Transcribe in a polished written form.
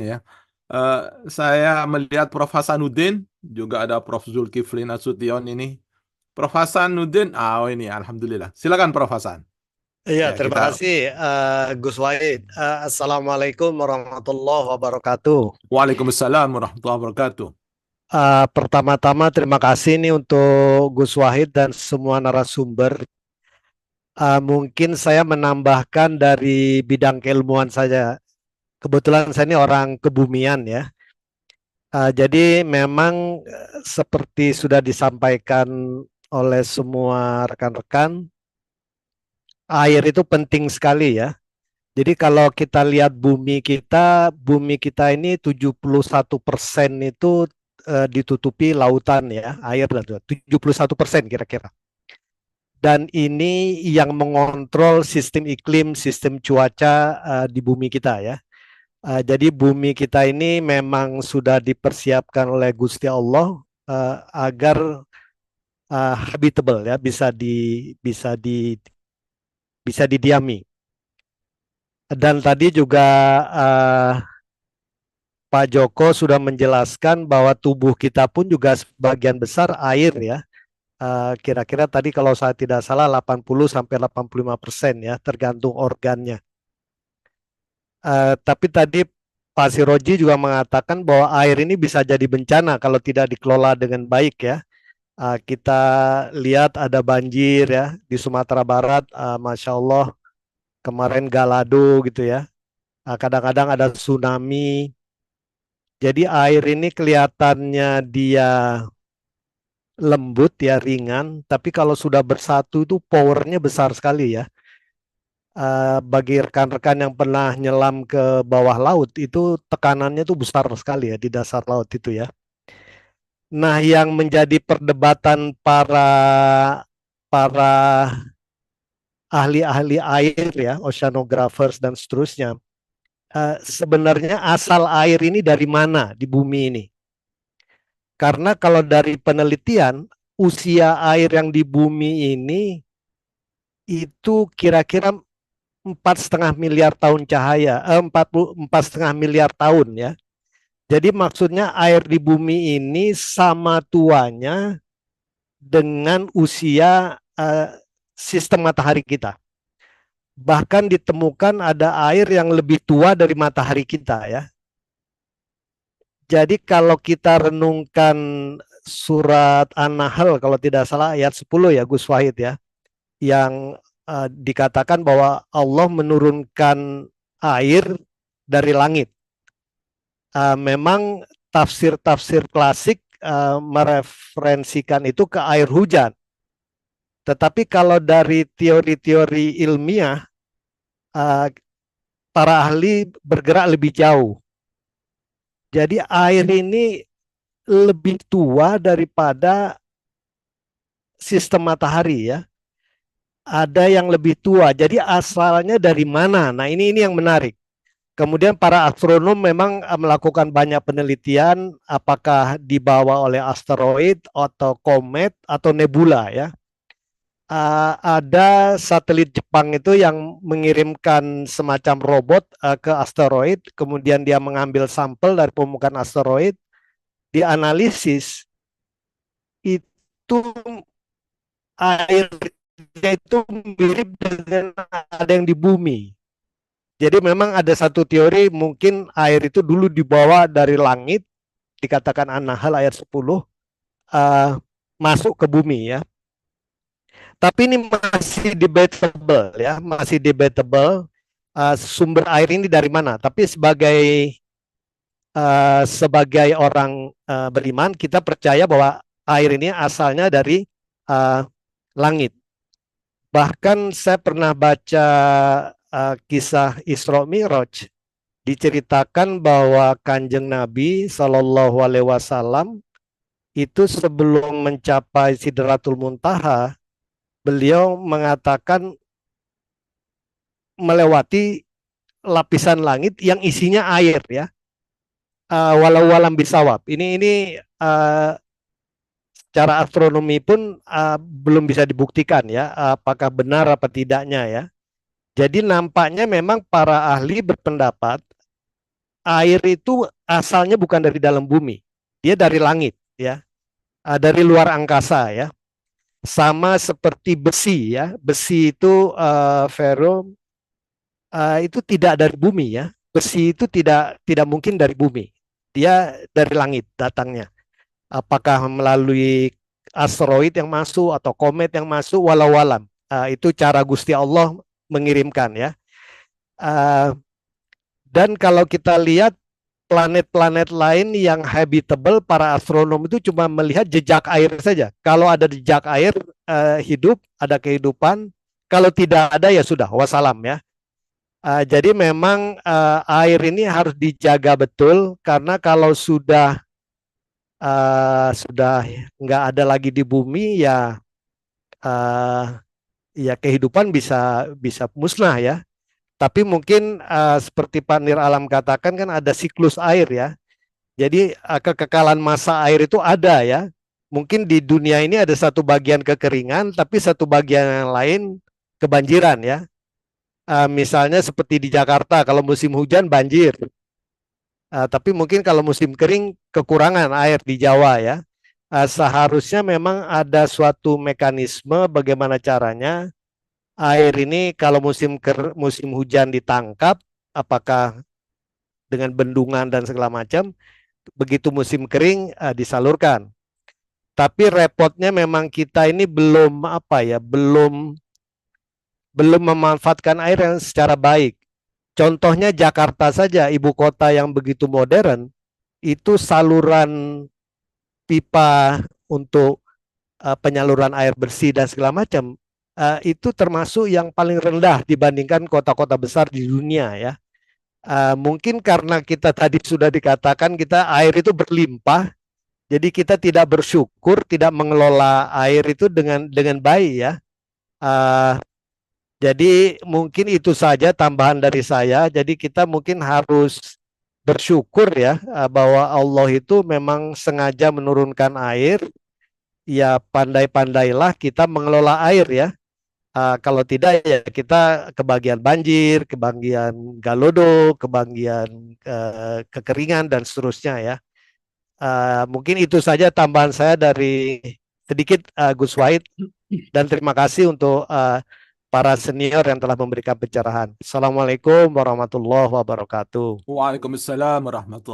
ya. Eh, saya melihat Prof Hasanuddin, juga ada Prof Zulkifli Nasution ini. Prof Hasanuddin, oh ini, Alhamdulillah. Silakan Prof Hasan. Iya, Ya, terima kita. kasih Gus Wahid. Assalamualaikum warahmatullahi wabarakatuh. Waalaikumsalam warahmatullahi wabarakatuh. Pertama-tama terima kasih nih untuk Gus Wahid dan semua narasumber. Mungkin saya menambahkan dari bidang keilmuan saja. Kebetulan saya ini orang kebumian ya. Jadi memang seperti sudah disampaikan oleh semua rekan-rekan, air itu penting sekali ya. Jadi kalau kita lihat bumi kita ini 71% itu ditutupi lautan ya, air dan 71% kira-kira. Dan ini yang mengontrol sistem iklim, sistem cuaca di bumi kita ya. Jadi bumi kita ini memang sudah dipersiapkan oleh Gusti Allah agar habitable ya, bisa didiami. Dan tadi juga uh, Pak Joko sudah menjelaskan bahwa tubuh kita pun juga sebagian besar air ya. Kira-kira tadi kalau saya tidak salah 80 sampai 85% ya, tergantung organnya. Tapi tadi Pak Siroji juga mengatakan bahwa air ini bisa jadi bencana kalau tidak dikelola dengan baik ya. Kita lihat ada banjir ya di Sumatera Barat, Masya Allah kemarin Galado gitu ya. Kadang-kadang ada tsunami. Jadi air ini kelihatannya dia lembut ya, ringan, tapi kalau sudah bersatu itu powernya besar sekali ya. Bagi rekan-rekan yang pernah nyelam ke bawah laut itu tekanannya tuh besar sekali ya di dasar laut itu ya. Nah, yang menjadi perdebatan para para ahli-ahli air ya, oceanographers dan seterusnya, sebenarnya asal air ini dari mana di bumi ini? Karena kalau dari penelitian, usia air yang di bumi ini itu kira-kira 4,5 miliar tahun cahaya, 4,5 miliar tahun ya. Jadi maksudnya air di bumi ini sama tuanya dengan usia sistem matahari kita. Bahkan ditemukan ada air yang lebih tua dari matahari kita ya. Jadi kalau kita renungkan surat An-Nahl kalau tidak salah ayat 10 ya Gus Wahid ya, yang dikatakan bahwa Allah menurunkan air dari langit. Memang tafsir-tafsir klasik mereferensikan itu ke air hujan. Tetapi kalau dari teori-teori ilmiah, uh, para ahli bergerak lebih jauh. Jadi air ini lebih tua daripada sistem matahari ya. Ada yang lebih tua. Jadi asalnya dari mana? Nah, ini yang menarik. Kemudian para astronom memang melakukan banyak penelitian apakah dibawa oleh asteroid atau komet atau nebula ya. Ada satelit Jepang itu yang mengirimkan semacam robot ke asteroid, kemudian dia mengambil sampel dari permukaan asteroid, dianalisis itu airnya itu mirip dengan ada yang di bumi. Jadi memang ada satu teori mungkin air itu dulu dibawa dari langit, dikatakan An-Nahl ayat 10, uh, masuk ke bumi ya. Tapi ini masih debatable ya, masih debatable sumber air ini dari mana. Tapi sebagai orang beriman, kita percaya bahwa air ini asalnya dari uh, langit. Bahkan saya pernah baca kisah Isra Mi'raj, diceritakan bahwa Kanjeng Nabi Shallallahu Alaihi Wasallam itu sebelum mencapai Sidratul Muntaha, beliau mengatakan melewati lapisan langit yang isinya air ya. Walau walam bisawab. Ini secara astronomi pun belum bisa dibuktikan ya, apakah benar apa tidaknya ya. Jadi nampaknya memang para ahli berpendapat air itu asalnya bukan dari dalam bumi, dia dari langit ya, dari luar angkasa ya. Sama seperti besi ya, besi itu Vero, itu tidak dari bumi ya. Besi itu tidak mungkin dari bumi, dia dari langit datangnya. Apakah melalui asteroid yang masuk atau komet yang masuk, walau alam. Itu cara Gusti Allah mengirimkan ya. Dan kalau kita lihat planet-planet lain yang habitable, para astronom itu cuma melihat jejak air saja. Kalau ada jejak air, hidup, ada kehidupan. Kalau tidak ada ya sudah, wassalam ya. Jadi memang air ini harus dijaga betul, karena kalau sudah nggak ada lagi di bumi ya, uh, ya kehidupan bisa bisa musnah ya. Tapi mungkin seperti Pak Nir Alam katakan, kan ada siklus air ya. Jadi kekekalan massa air itu ada ya. Mungkin di dunia ini ada satu bagian kekeringan, tapi satu bagian yang lain kebanjiran ya. Misalnya seperti di Jakarta, kalau musim hujan banjir. Tapi mungkin kalau musim kering kekurangan air di Jawa ya. Seharusnya memang ada suatu mekanisme bagaimana caranya air ini kalau musim hujan ditangkap, apakah dengan bendungan dan segala macam, begitu musim kering disalurkan. Tapi repotnya memang kita ini belum apa ya, belum memanfaatkan air yang secara baik. Contohnya Jakarta saja, ibu kota yang begitu modern, itu saluran pipa untuk penyaluran air bersih dan segala macam, itu termasuk yang paling rendah dibandingkan kota-kota besar di dunia ya. Mungkin karena kita tadi sudah dikatakan kita air itu berlimpah, jadi kita tidak bersyukur, tidak mengelola air itu dengan baik ya. Jadi mungkin itu saja tambahan dari saya. Jadi kita mungkin harus bersyukur ya, bahwa Allah itu memang sengaja menurunkan air. Ya pandai-pandailah kita mengelola air ya. Kalau tidak ya kita kebagian banjir, kebagian galodo, kebagian kekeringan dan seterusnya ya. Mungkin itu saja tambahan saya dari sedikit, Gus Wahid, dan terima kasih untuk para senior yang telah memberikan pencerahan. Assalamualaikum warahmatullahi wabarakatuh. Waalaikumsalam warahmatullahi